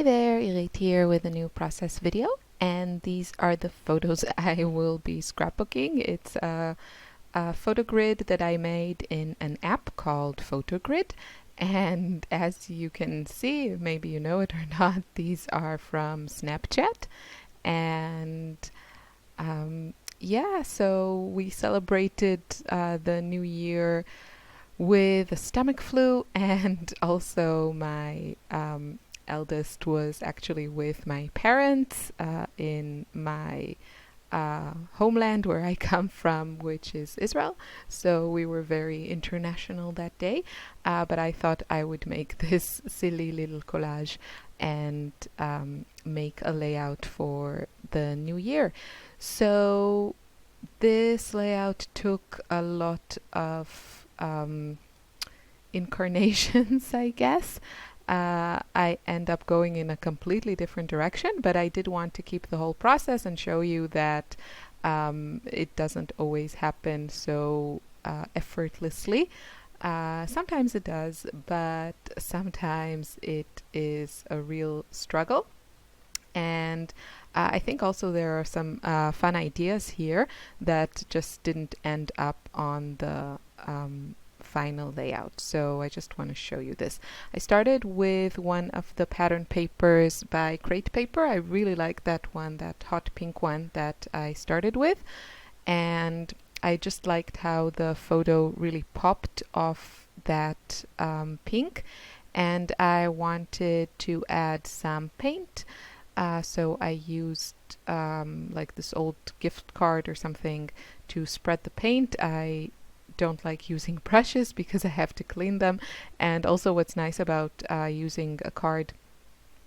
Hi there, Irit here with a new process video, and these are the photos I will be scrapbooking. It's a photo grid that I made in an app called PhotoGrid, and as you can see, maybe you know it or not, these are from Snapchat, and yeah, so we celebrated the new year with a stomach flu, and also my eldest was actually with my parents in my homeland where I come from, which is Israel. So we were very international that day. But I thought I would make this silly little collage and make a layout for the new year. So this layout took a lot of incarnations, I guess. I end up going in a completely different direction, but I did want to keep the whole process and show you that it doesn't always happen so effortlessly. Sometimes it does, but sometimes it is a real struggle. And I think also there are some fun ideas here that just didn't end up on the final layout. So I just want to show you this. I started with one of the pattern papers by Crate Paper. I really like that one, that hot pink one that I started with. And I just liked how the photo really popped off that pink. And I wanted to add some paint. So I used like this old gift card or something to spread the paint. I don't like using brushes because I have to clean them. And also what's nice about using a card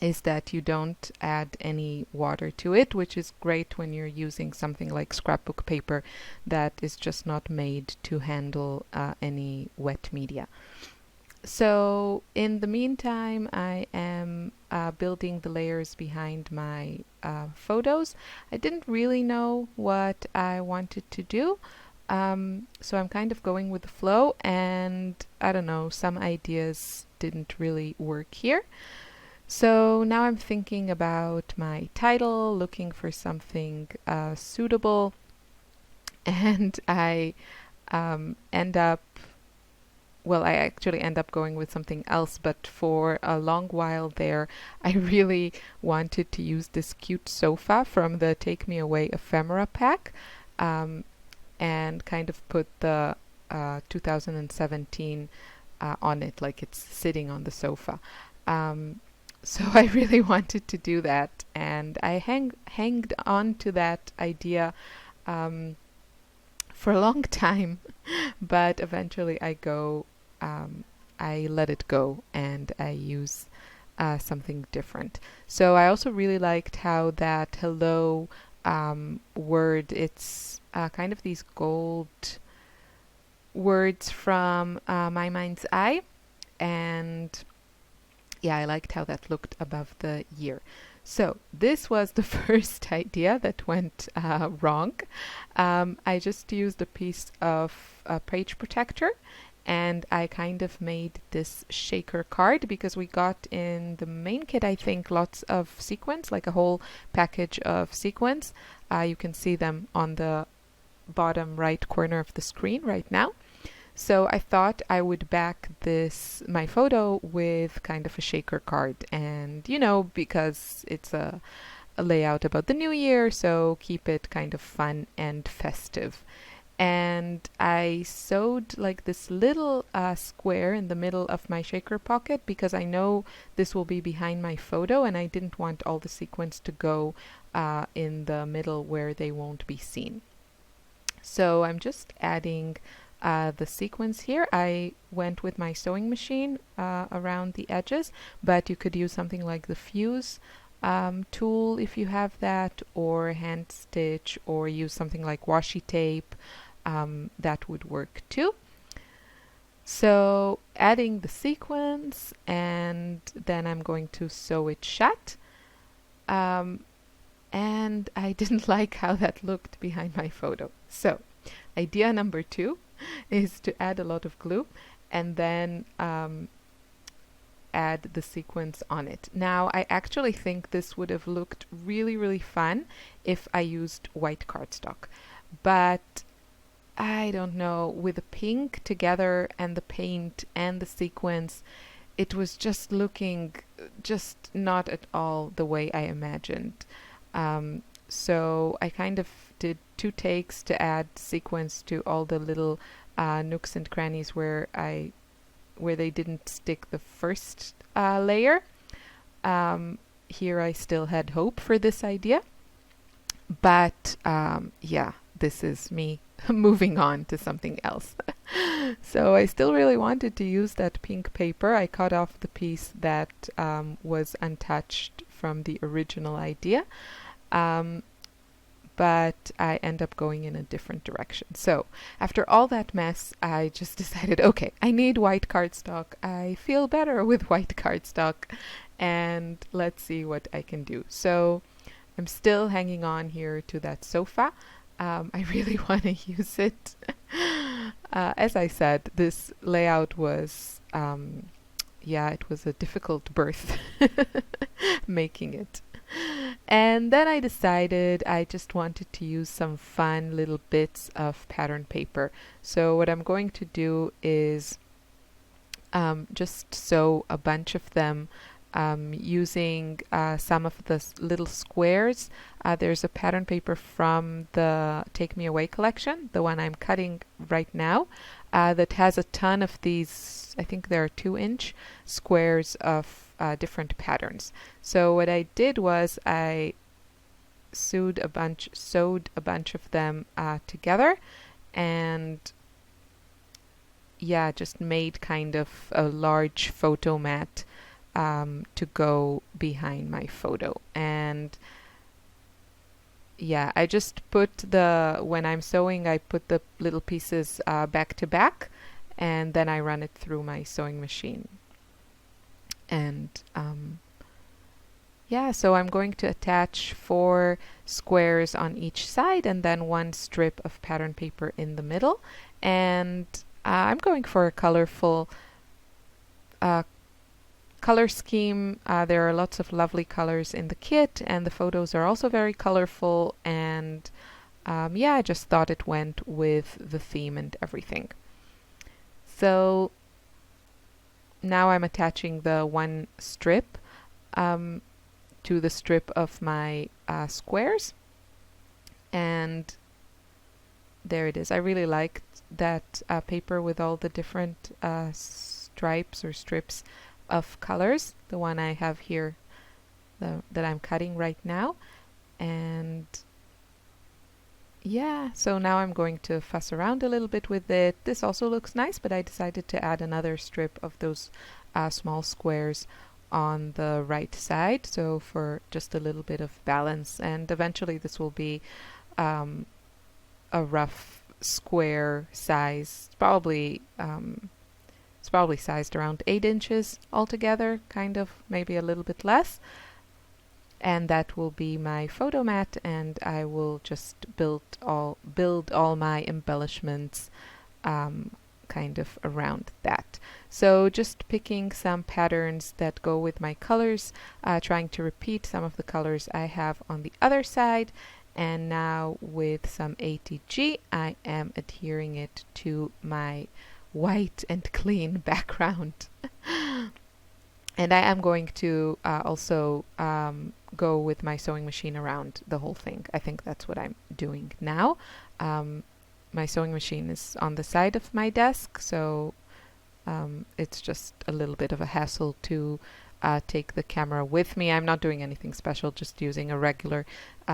is that you don't add any water to it, which is great when you're using something like scrapbook paper that is just not made to handle any wet media. So in the meantime, I am building the layers behind my photos. I didn't really know what I wanted to do, so I'm kind of going with the flow, and I don't know, some ideas didn't really work here. So now I'm thinking about my title, looking for something suitable, and I end up I actually end up going with something else, but for a long while there, I really wanted to use this cute sofa from the Take Me Away ephemera pack, and kind of put the 2017 on it, like it's sitting on the sofa. So I really wanted to do that, and I hanged on to that idea for a long time, but eventually I let it go and I use something different. So I also really liked how that hello word, it's kind of these gold words from My Mind's Eye, and yeah, I liked how that looked above the year. So this was the first idea that went wrong. I just used a piece of page protector, and I kind of made this shaker card because we got in the main kit, I think, lots of sequins, like a whole package of sequins. You can see them on the bottom right corner of the screen right now. So I thought I would back my photo with kind of a shaker card, and because it's a layout about the new year, so keep it kind of fun and festive. And I sewed like this little square in the middle of my shaker pocket because I know this will be behind my photo, and I didn't want all the sequins to go in the middle where they won't be seen. So I'm just adding the sequins here. I went with my sewing machine around the edges, but you could use something like the fuse tool if you have that, or hand stitch, or use something like washi tape. That would work too. So adding the sequins, and then I'm going to sew it shut. And I didn't like how that looked behind my photo. So idea number 2 is to add a lot of glue and then add the sequence on it. Now, I actually think this would have looked really, really fun if I used white cardstock. But I don't know, with the pink together and the paint and the sequence, it was just looking just not at all the way I imagined. So I kind of did 2 takes to add sequence to all the little nooks and crannies where they didn't stick the first layer. Here I still had hope for this idea, but yeah, this is me moving on to something else. So I still really wanted to use that pink paper. I cut off the piece that was untouched from the original idea, but I end up going in a different direction. So after all that mess, I just decided, okay, I need white cardstock. I feel better with white cardstock, and let's see what I can do. So I'm still hanging on here to that sofa. I really want to use it. As I said, this layout was, yeah, it was a difficult birth making it. And then I decided I just wanted to use some fun little bits of pattern paper. So what I'm going to do is just sew a bunch of them using some of the little squares. There's a pattern paper from the Take Me Away collection, the one I'm cutting right now, that has a ton of these, I think there are 2-inch squares of different patterns. So what I did was I sewed a bunch of them together, and yeah, just made kind of a large photo mat to go behind my photo. And yeah, I just put when I'm sewing, I put the little pieces back to back, and then I run it through my sewing machine. And yeah, so I'm going to attach 4 squares on each side and then 1 strip of pattern paper in the middle. And I'm going for a colorful color scheme. There are lots of lovely colors in the kit, and the photos are also very colorful, and yeah, I just thought it went with the theme and everything. So now I'm attaching the 1 strip to the strip of my squares, and there it is. I really liked that paper with all the different stripes or strips of colors, the one I have here that I'm cutting right now. And yeah, so now I'm going to fuss around a little bit with it. This also looks nice, but I decided to add another strip of those small squares on the right side, so for just a little bit of balance. And eventually this will be a rough square size, probably it's probably sized around 8 inches altogether, kind of, maybe a little bit less. And that will be my photo mat, and I will just build all my embellishments kind of around that. So just picking some patterns that go with my colors, trying to repeat some of the colors I have on the other side, and now with some ATG I am adhering it to my white and clean background. And I am going to also go with my sewing machine around the whole thing. I think that's what I'm doing now. My sewing machine is on the side of my desk, so it's just a little bit of a hassle to take the camera with me. I'm not doing anything special, just using a regular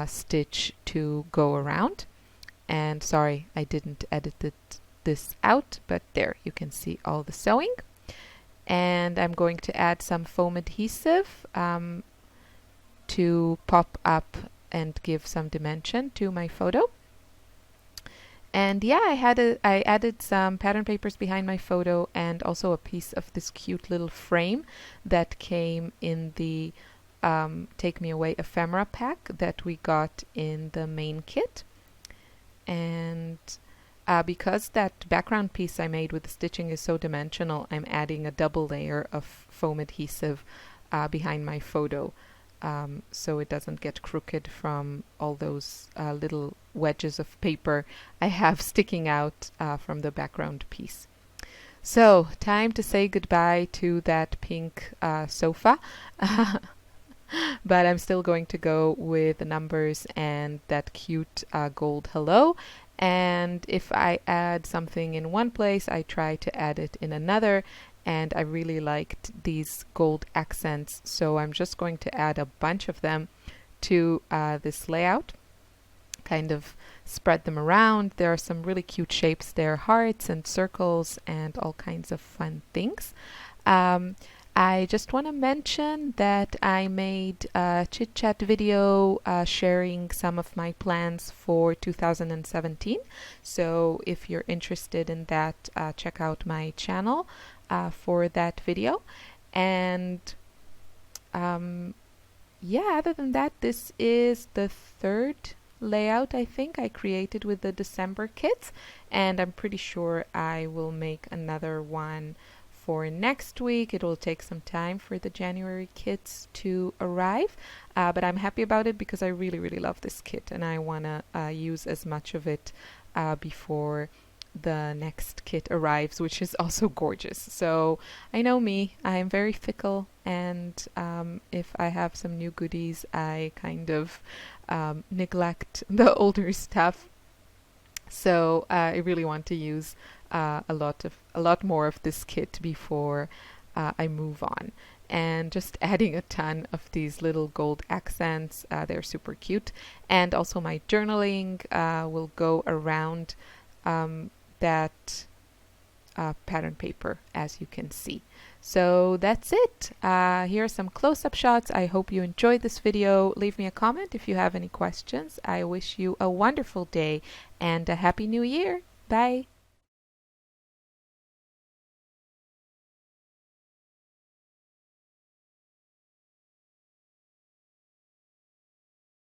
stitch to go around. And sorry, I didn't edit this out, but there you can see all the sewing. And I'm going to add some foam adhesive to pop up and give some dimension to my photo. And yeah, I added some pattern papers behind my photo, and also a piece of this cute little frame that came in the Take Me Away ephemera pack that we got in the main kit. And Because that background piece I made with the stitching is so dimensional, I'm adding a double layer of foam adhesive behind my photo, so it doesn't get crooked from all those little wedges of paper I have sticking out from the background piece. So, time to say goodbye to that pink sofa. But I'm still going to go with the numbers and that cute gold hello. And if I add something in one place, I try to add it in another. And I really liked these gold accents, so I'm just going to add a bunch of them to this layout. Kind of spread them around. There are some really cute shapes there, hearts and circles and all kinds of fun things. I just want to mention that I made a chit chat video sharing some of my plans for 2017. So if you're interested in that, check out my channel for that video. And yeah, other than that, this is the third layout I think I created with the December kits, and I'm pretty sure I will make another one for next week. It will take some time for the January kits to arrive, but I'm happy about it because I really, really love this kit and I want to use as much of it before the next kit arrives, which is also gorgeous. So I know me, I am very fickle, and if I have some new goodies, I kind of neglect the older stuff. So I really want to use a lot more of this kit before I move on. And just adding a ton of these little gold accents, they're super cute. And also my journaling will go around that pattern paper, as you can see. So that's it. Here are some close-up shots. I hope you enjoyed this video. Leave me a comment if you have any questions. I wish you a wonderful day and a happy new year. Bye.